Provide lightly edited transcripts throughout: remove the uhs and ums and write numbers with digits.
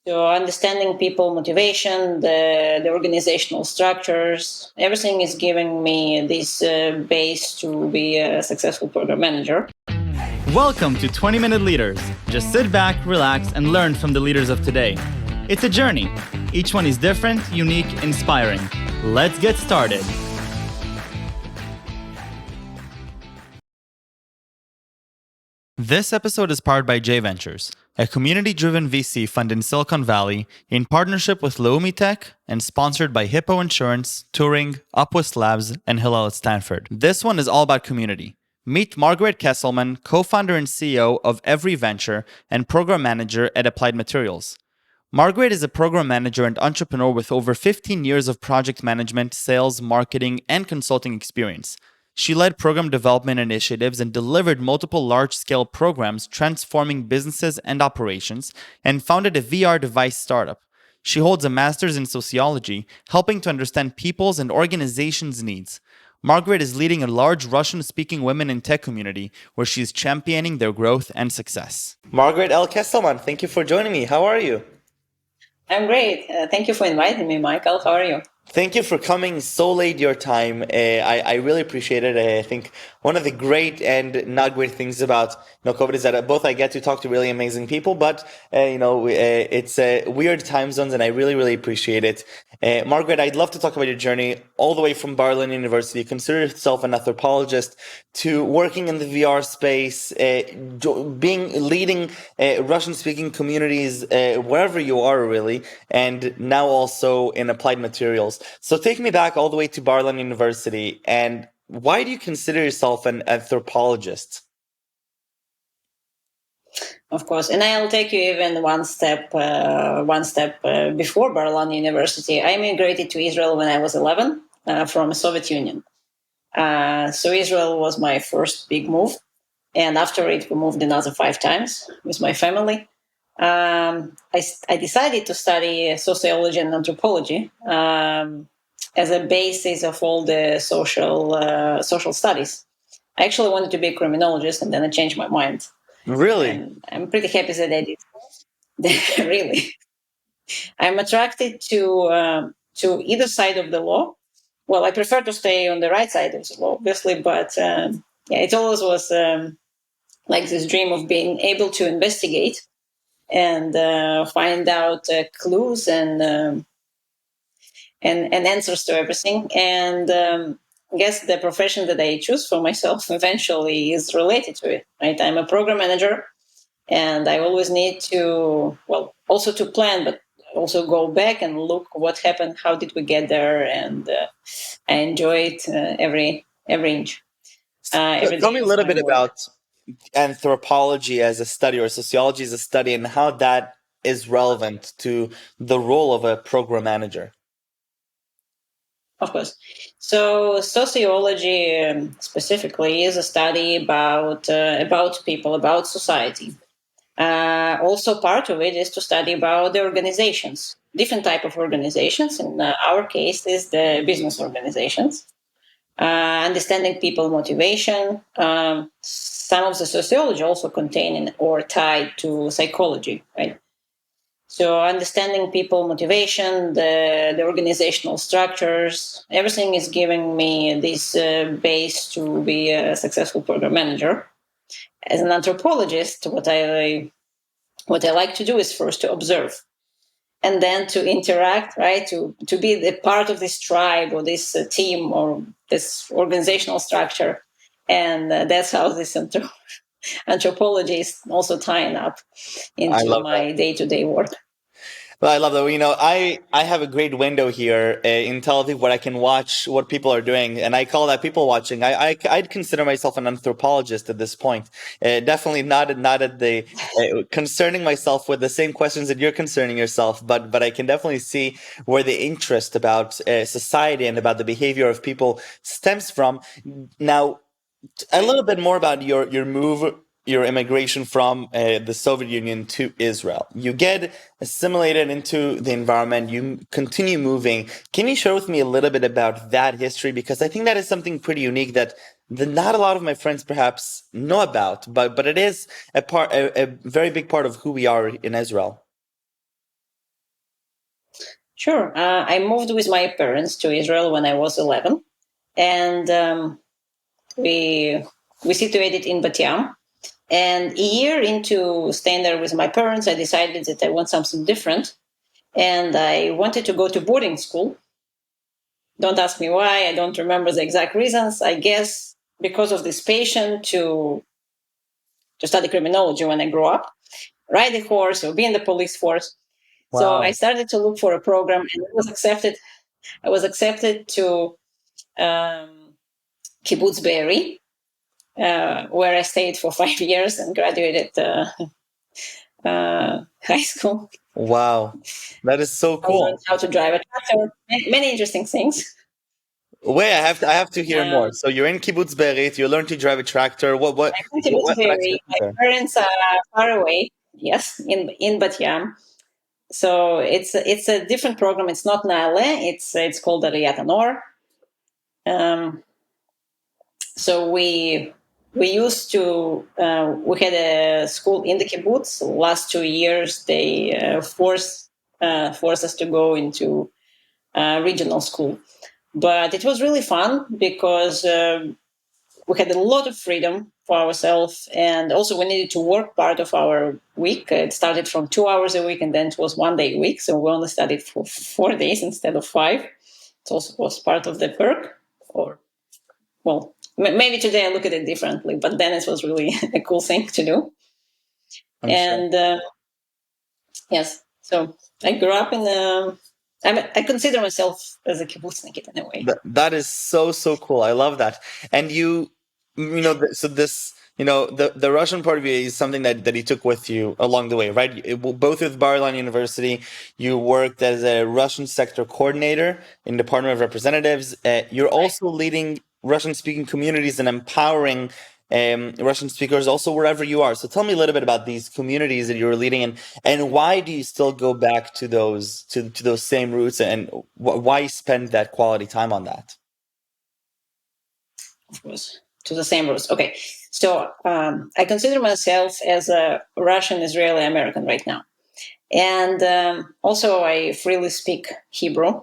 So understanding people motivation, the organizational structures, everything is giving me this base to be a successful program manager. Welcome to 20-Minute Leaders. Just sit back, relax, and learn from the leaders of today. It's a journey. Each one is different, unique, inspiring. Let's get started. This episode is powered by EvRiVenture, a community-driven VC fund in Silicon Valley in partnership with Leumi Tech and sponsored by Hippo Insurance, Turing, Upwest Labs, and Hillel at Stanford. This one is all about community. Meet Margarette Kesselman, co-founder and CEO of EvRiVenture and program manager at Applied Materials. Margarette is a program manager and entrepreneur with over 15 years of project management, sales, marketing, and consulting experience. She led program development initiatives and delivered multiple large-scale programs transforming businesses and operations, and founded a VR device startup. She holds a master's in sociology, helping to understand people's and organizations' needs. Margarette is leading a large Russian-speaking women in tech community where she is championing their growth and success. Margarette L. Kesselman, thank you for joining me. How are you? I'm great. Thank you for inviting me, Michael. How are you? Thank you for coming so late your time. I really appreciate it. I think one of the great and not great things about COVID is that both I get to talk to really amazing people, but it's weird time zones, and I really appreciate it. Margaret, I'd love to talk about your journey all the way from Bar-Ilan University. You consider yourself an anthropologist to working in the VR space, leading Russian-speaking communities wherever you are, really, and now also in Applied Materials. So take me back all the way to Bar-Ilan University, and why do you consider yourself an anthropologist? Of course, and I'll take you even one step before Bar-Ilan University. I immigrated to Israel when I was 11 from the Soviet Union. So Israel was my first big move, and after it, we moved another 5 times with my family. I decided to study sociology and anthropology as a basis of all the social studies. I actually wanted to be a criminologist, and then I changed my mind. Really? And I'm pretty happy that I did. Really, I'm attracted to either side of the law. Well, I prefer to stay on the right side of the law, obviously, but it always was like this dream of being able to investigate and find out clues and answers to everything. And I guess the profession that I choose for myself eventually is related to it. Right? I'm a program manager, and I always need to, also to plan, but also go back and look what happened, how did we get there, and I enjoy it every inch. Tell me a little bit about anthropology as a study or sociology as a study and how that is relevant to the role of a program manager. Of course. So sociology specifically is a study about people, about society. Also, part of it is to study about the organizations, different type of organizations. In our case, is the business organizations. Understanding people motivation. Some of the sociology also contain or tied to psychology, right? So understanding people motivation, the organizational structures, everything is giving me this base to be a successful program manager. As an anthropologist, what I like to do is first to observe, and then to interact, right? To be the part of this tribe or this team or this organizational structure, and that's how this anthropology is also tying up into my day-to-day work. Well, I love that. I have a great window here in Tel Aviv where I can watch what people are doing, and I call that people watching. I'd consider myself an anthropologist at this point. Definitely not at the concerning myself with the same questions that you're concerning yourself, but I can definitely see where the interest about society and about the behavior of people stems from. Now, a little bit more about your move, your immigration from the Soviet Union to Israel. You get assimilated into the environment, you continue moving. Can you share with me a little bit about that history? Because I think that is something pretty unique that not a lot of my friends perhaps know about, but it is a very big part of who we are in Israel. Sure. I moved with my parents to Israel when I was 11, and we situated in Bat Yam. And a year into staying there with my parents, I decided that I want something different, and I wanted to go to boarding school. Don't ask me why. I don't remember the exact reasons. I guess because of this passion to study criminology when I grow up, ride a horse or be in the police force. So I Wow. started to look for a program, and I was accepted. I was accepted to Kibbutz Be'eri, where I stayed for 5 years and graduated high school. Wow. That is so I learned cool. how to drive a tractor, many interesting things. Wait, I have to hear more. Um, So you're in Kibbutz Be'erit, you learn to drive a tractor. What what I went to what, Kibbutz what Be'eri. experience My there? parents are far away. Yes, in Bat Yam. So it's a different program. It's not Nale. It's called Aliyat Anor. Um, so we used to we had a school in the kibbutz. Last 2 years they forced us to go into regional school, but it was really fun because we had a lot of freedom for ourselves, and also we needed to work part of our week. It started from 2 hours a week, and then it was one day a week, so we only studied for 4 days instead of five. It also was part of the perk, or well, maybe today I look at it differently, but then it was really a cool thing to do. I'm sure. And yes, so I grew up in I consider myself as a kibbutznik in a way. That is so cool. I love that. And so this, the Russian part of you is something that you took with you along the way, right? Both with Bar-Ilan University, you worked as a Russian sector coordinator in Department of Representatives. You're also leading Russian-speaking communities and empowering Russian speakers also wherever you are. So tell me a little bit about these communities that you're leading, and why do you still go back to those same roots, and why spend that quality time on that? Of course, to the same roots. Okay, so I consider myself as a Russian Israeli American right now, and also I freely speak Hebrew.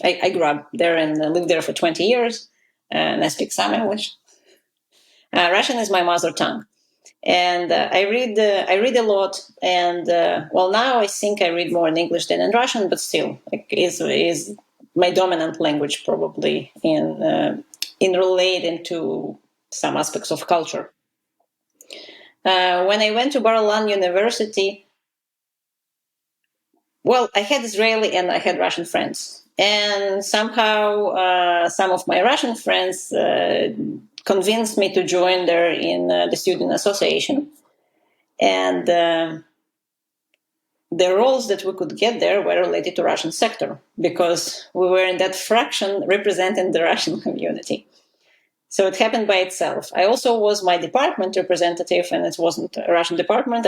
I grew up there and lived there for 20 years, and I speak some English. Russian is my mother tongue, and I read a lot. And well, now I think I read more in English than in Russian, but still, like, is my dominant language probably in relating to some aspects of culture. When I went to Bar-Ilan University, well, I had Israeli and I had Russian friends, and somehow some of my Russian friends convinced me to join there in the student association, and the roles that we could get there were related to Russian sector because we were in that fraction representing the Russian community. So it happened by itself. I also was my department representative, and it wasn't a Russian department.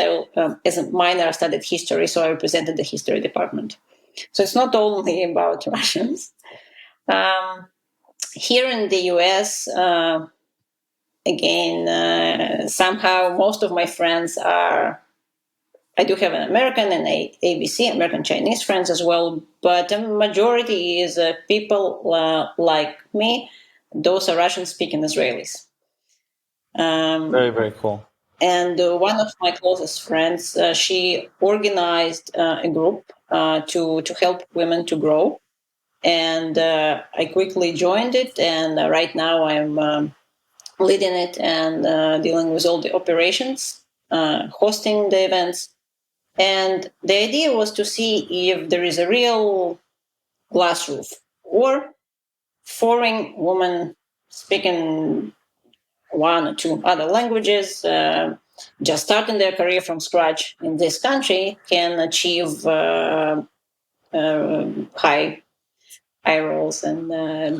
As a minor, I studied history, so I represented the history department. So it's not only about Russians. Um, Here in the US, again, somehow most of my friends are. I do have an American and ABC, American Chinese friends as well, but the majority is people like me. Those are Russian speaking Israelis. Very, Um, very cool. and one of my closest friends, she organized a group to help women to grow, and I quickly joined it. And right now I'm leading it and dealing with all the operations, hosting the events. And the idea was to see if there is a real glass roof or foreign women speaking one or two other languages, just starting their career from scratch in this country, can achieve high roles and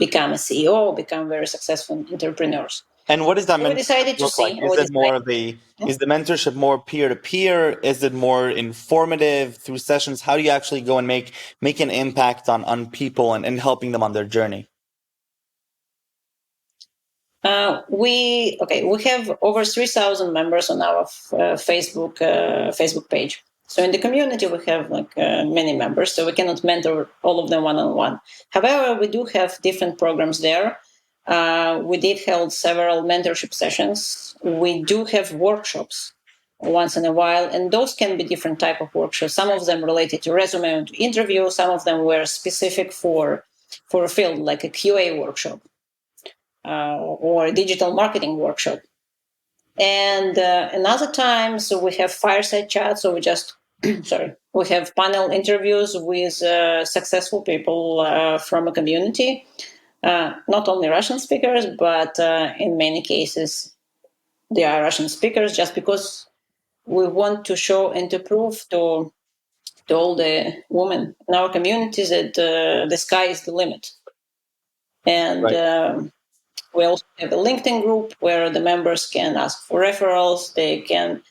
become a CEO, become very successful entrepreneurs. And what does that So we mentorship decided to look like? see, Is it more of is the mentorship more peer to peer? Is it more informative through sessions? How do you actually go and make an impact on people and helping them on their journey? we have over 3,000 members on our Facebook page. So in the community, we have many members, so we cannot mentor all of them one-on-one. However, we do have different programs there. We did hold several mentorship sessions. We do have workshops once in a while, and those can be different type of workshops. Some of them related to resume and to interview. Some of them were specific for a field, like a QA workshop or a digital marketing workshop. And another time, so we have fireside chats. So we just, sorry, we have panel interviews with successful people from a community, not only Russian speakers, but in many cases, they are Russian speakers just because we want to show and to prove to all the women in our communities that the sky is the limit. And Right. we also have a LinkedIn group where the members can ask for referrals. They can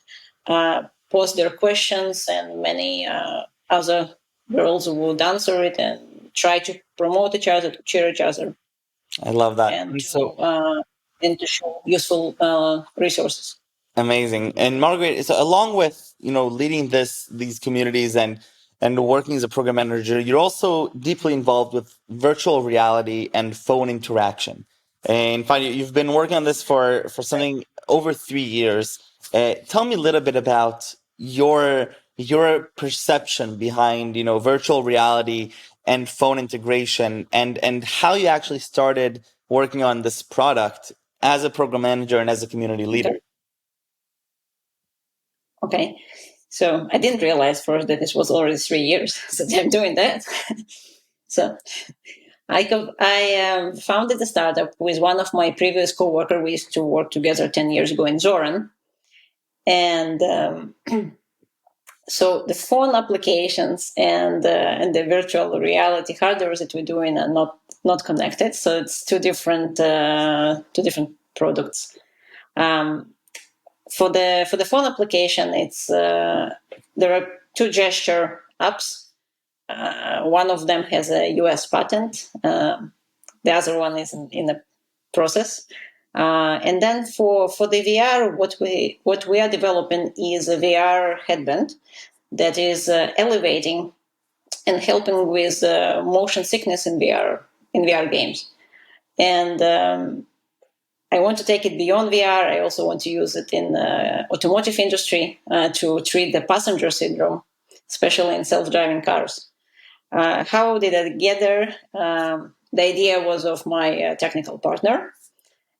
post their questions, and many other girls would answer it and try to promote each other, to cheer each other, I love that. and And so and to show useful resources. amazing. And Margaret, so along with leading these communities and working as a program manager, you're also deeply involved with virtual reality and phone interaction. And finally, you've been working on this for something over 3 years. Tell me a little bit about your perception behind virtual reality and phone integration, and how you actually started working on this product as a program manager and as a community leader. Okay. So I didn't realize first that it was already 3 years since I'm doing that. So I founded a startup with one of my previous coworkers. We used to work together 10 years ago in Zoran. And so the phone applications and the virtual reality hardware that we're doing are not connected. So it's two different products. For the phone application, it's there are two gesture apps. One of them has a US patent. The other one is in the process. And then for the VR, what we are developing is a VR headband that is elevating and helping with motion sickness in VR games. And I want to take it beyond VR. I also want to use it in automotive industry to treat the passenger syndrome, especially in self-driving cars. How did I get there? The idea was of my technical partner.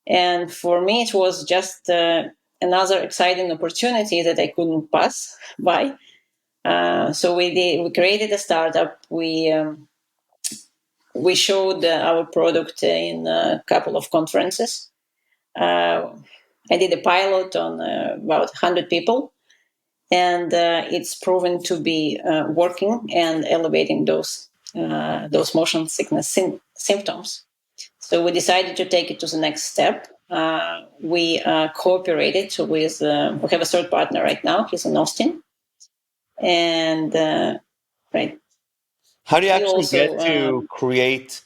And for me, it was just another exciting opportunity that I couldn't pass by. So we created a startup. We showed our product in a couple of conferences. I did a pilot on about 100 people, and it's proven to be working and elevating those motion sickness symptoms. So we decided to take it to the next step. We cooperated with, we have a third partner right now. He's in Austin. And, right. How do you We actually also, get to create,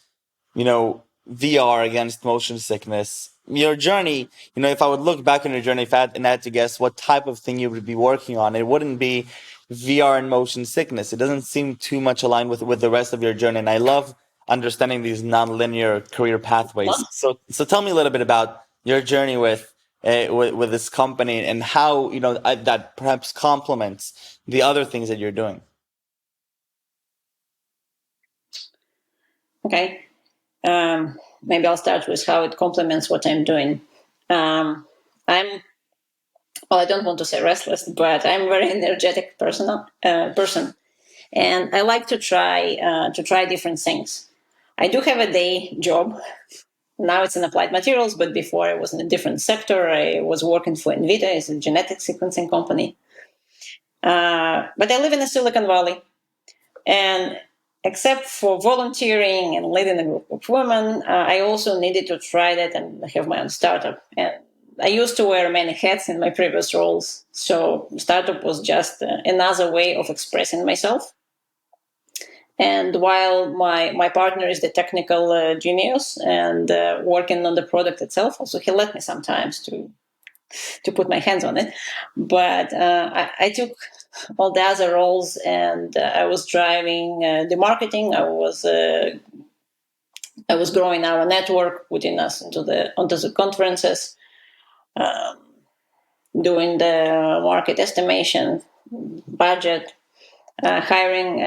VR against motion sickness? Your journey, if I would look back on your journey, if I had to guess what type of thing you would be working on, it wouldn't be VR and motion sickness. It doesn't seem too much aligned with the rest of your journey. And I love understanding these nonlinear career pathways. So tell me a little bit about your journey with this company and how that perhaps complements the other things that you're doing. okay. Maybe I'll start with how it complements what I'm doing. I'm well, I don't want to say restless, but I'm a very energetic person, and I like to try different things. I do have a day job. Now it's in applied materials, but before I was in a different sector. I was working for NVIDIA, it's a genetic sequencing company. But I live in the Silicon Valley, and except for volunteering and leading a group of women, I also needed to try that and have my own startup. And I used to wear many hats in my previous roles, so startup was just another way of expressing myself. And while my partner is the technical genius and working on the product itself, also he let me sometimes to put my hands on it. But I took all the other roles, and I was driving the marketing. I was growing our network, putting us onto the conferences, um, doing the market estimation, budget, hiring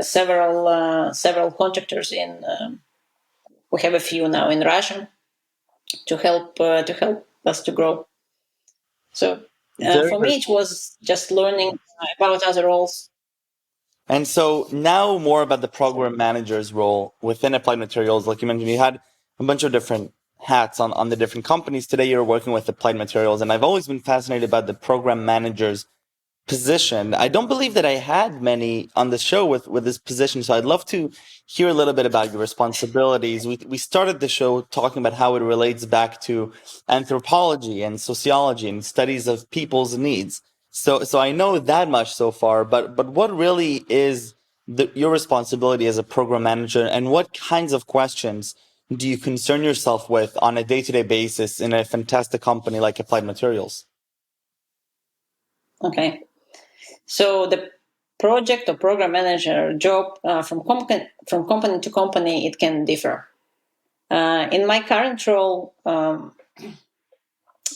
several contractors in. We have a few now in Russia to help us to grow. So Very, for very me, it cool. was just learning about other roles. And so now more about the program manager's role within Applied Materials. Like you mentioned, you had a bunch of different hats on the different companies. Today you're working with Applied Materials, and I've always been fascinated about the program manager's position. I don't believe that I had many on the show with this position, so I'd love to hear a little bit about your responsibilities. We started the show talking about how it relates back to anthropology and sociology and studies of people's needs. So I know that much so far, but what really is your responsibility as a program manager, and what kinds of questions do you concern yourself with on a day-to-day basis in a fantastic company like Applied Materials? Okay, so the project or program manager job from company to company, it can differ. In my current role,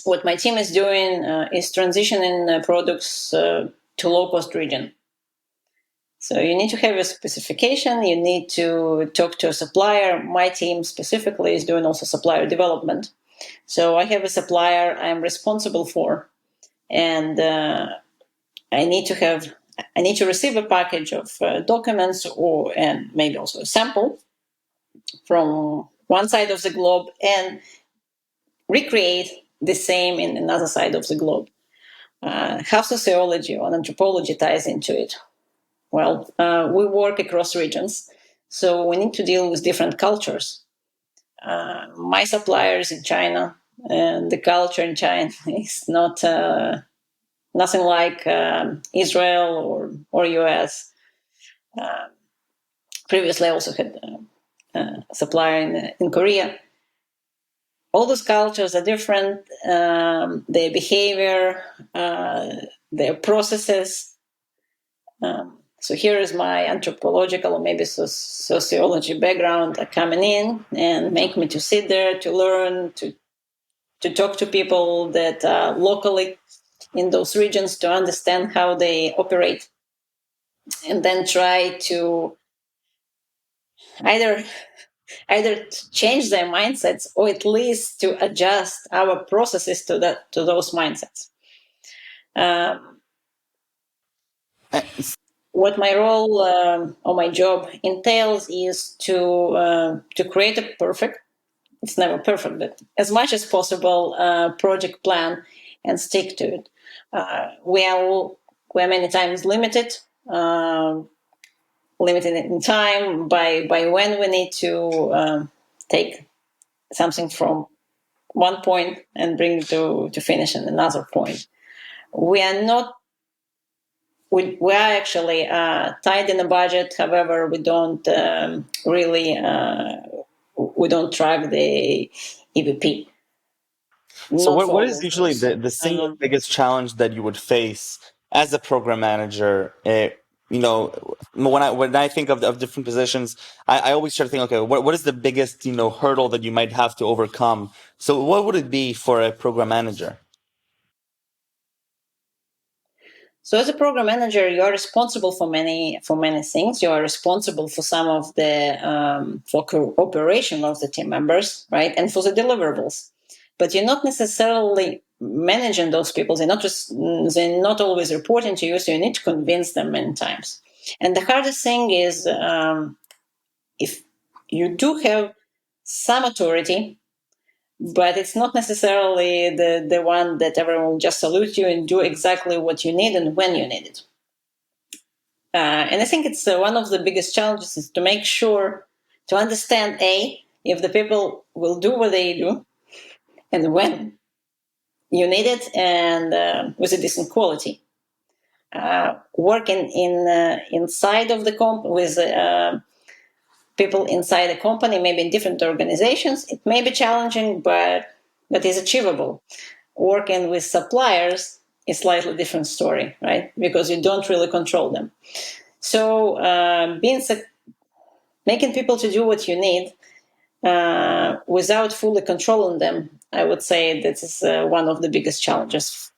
what my team is doing is transitioning products to low cost region. So you need to have a specification. You need to talk to a supplier. My team specifically is doing also supplier development. So I have a supplier I'm responsible for, and I need to receive a package of documents and maybe also a sample from one side of the globe and recreate the same in another side of the globe. How sociology or anthropology ties into it? Well, we work across regions, so we need to deal with different cultures. My supplier is in China, and the culture in China is not nothing like Israel or US. Uh, Previously, I also had a supplier in Korea. All those cultures are different. Their behavior, their processes. So here is my anthropological or maybe sociology background coming in and make me to sit there to learn to talk to people that are locally in those regions to understand how they operate, and then try to either change their mindsets or at least to adjust our processes to those mindsets. Um, what my role or my job entails is to create a perfect, it's never perfect, but as much as possible project plan and stick to it. We are many times uh, limited in time by when we need to take something from one point and bring it to finish in another point. We are not we are actually tied in a budget. However, we don't really we don't track the EVP. So Not for what all is of usually those. the single biggest challenge that you would face as a program manager? You know, when I think of different positions, I always try to think, okay, what is the biggest, hurdle that you might have to overcome? So what would it be for a program manager? So as a program manager, you are responsible for many things. You are responsible for some of the for cooperation of the team members, right, and for the deliverables. But you're not necessarily managing those people. They're not always reporting to you, so you need to convince them many times. And the hardest thing is if you do have some authority, but it's not necessarily the one that everyone will just salute you and do exactly what you need and when you need it. And I think it's one of the biggest challenges is to make sure to understand if the people will do what they do and when you need it and with a decent quality. Working inside of the with people inside the company, maybe in different organizations, it may be challenging, but is achievable. Working with suppliers, a slightly different story, right? Because you don't really control them. So making people to do what you need without fully controlling them, I would say this is one of the biggest challenges.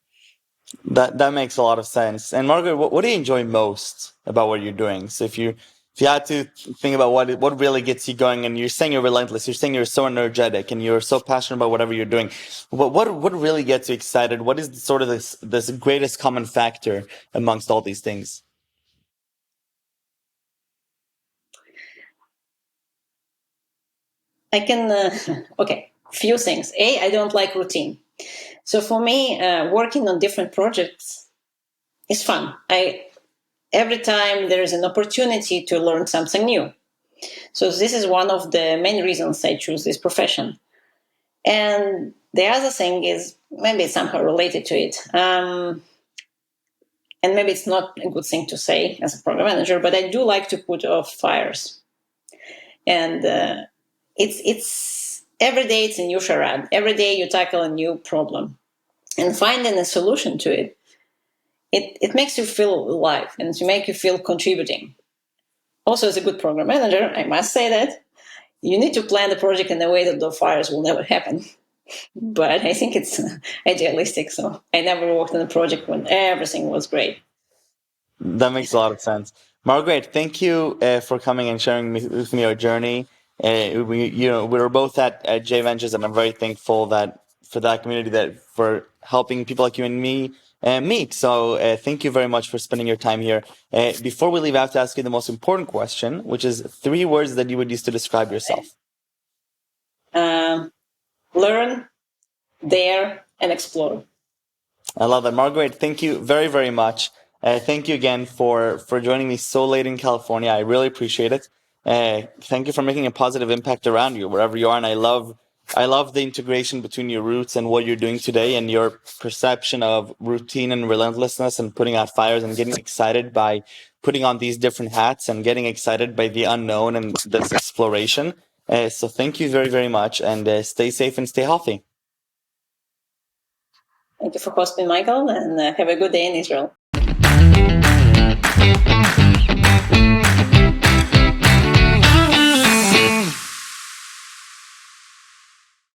That makes a lot of sense. And Margaret, what do you enjoy most about what you're doing? So if you had to think about what really gets you going, and you're saying you're relentless, you're saying you're so energetic, and you're so passionate about whatever you're doing. What really gets you excited? What is sort of this greatest common factor amongst all these things? I can okay, few things. I don't like routine. So for me, working on different projects is fun. I Every time there is an opportunity to learn something new. So this is one of the main reasons I choose this profession. And the other thing is maybe it's somehow related to it. And maybe it's not a good thing to say as a program manager, but I do like to put off fires. And it's every day it's a new charade. Every day you tackle a new problem, and finding a solution to it. It makes you feel alive and to make you feel contributing. Also, as a good program manager, I must say that you need to plan the project in a way that the fires will never happen. But I think it's idealistic. So I never worked on a project when everything was great. That makes a lot of sense. Margaret, thank you for coming and sharing with me your journey. We were both at J Ventures, and I'm very thankful that for that community, that for helping people like you and me meet. So thank you very much for spending your time here. Before we leave, I have to ask you the most important question, which is 3 words that you would use to describe yourself. Learn, dare, and explore. I love that. Margaret, thank you very, very much. Thank you again for joining me so late in California. I really appreciate it. Thank you for making a positive impact around you, wherever you are. And I love the integration between your roots and what you're doing today, and your perception of routine and relentlessness and putting out fires and getting excited by putting on these different hats and getting excited by the unknown and this exploration. So thank you very, very much, and stay safe and stay healthy. Thank you for hosting, Michael, and have a good day in Israel.